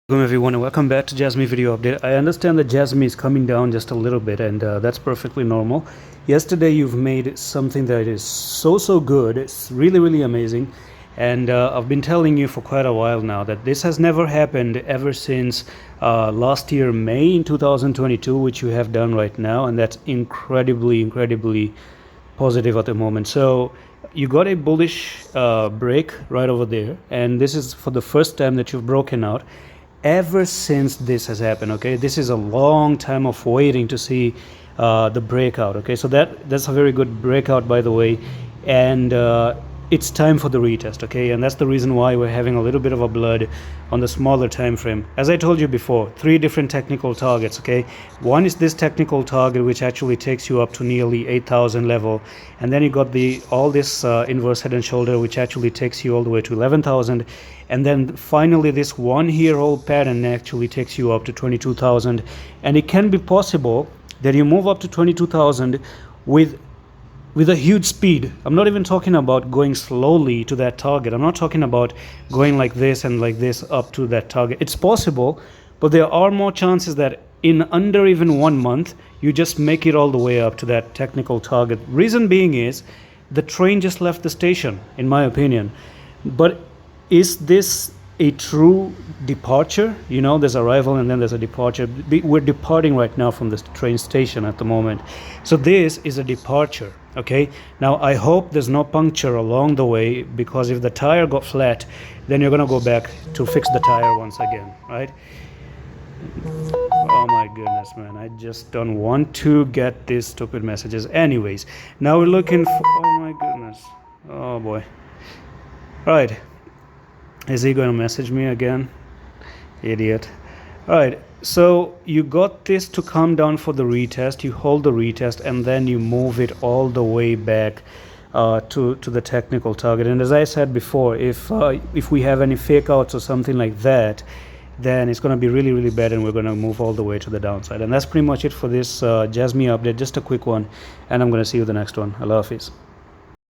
Welcome everyone and welcome back to Jasmy video update. I understand that Jasmy is coming down just a little bit and that's perfectly normal. Yesterday you've made something that is so good. It's really amazing, and I've been telling you for quite a while now that this has never happened ever since last year May in 2022, which you have done right now, and that's incredibly positive at the moment. So you got a bullish break right over there, and this is for the first time that you've broken out ever since this has happened. Okay, this is a long time of waiting to see the breakout. Okay, so that's a very good breakout, by the way, and it's time for the retest. Okay, and that's the reason why we're having a little bit of a blood on the smaller time frame. As I told you before, 3 different technical targets. Okay, one is this technical target which actually takes you up to nearly 8,000 level, and then you got all this inverse head and shoulder which actually takes you all the way to 11,000, and then finally this one here whole pattern actually takes you up to 22,000. And it can be possible that you move up to 22,000 with a huge speed. I'm not even talking about going slowly to that target. I'm not talking about going like this and like this up to that target. It's possible, but there are more chances that in under even 1 month you just make it all the way up to that technical target. Reason being is the train just left the station, in my opinion. But is this a true departure? You know, there's arrival and then there's a departure. We're departing right now from this train station at the moment, so this is a departure. Okay, now I hope there's no puncture along the way, because if the tire got flat, then you're gonna go back to fix the tire once again, right? Oh my goodness, man, I just don't want to get these stupid messages. Anyways, now we're looking for, oh my goodness, oh boy. Right, is he going to message me again? Idiot. All right, so you got this to come down for the retest. You hold the retest and then you move it all the way back to the technical target. And as I said before, if we have any fake outs or something like that, then it's going to be really bad, and we're going to move all the way to the downside. And that's pretty much it for this Jasmy update. Just a quick one, and I'm going to see you the next one. Allah Hafiz.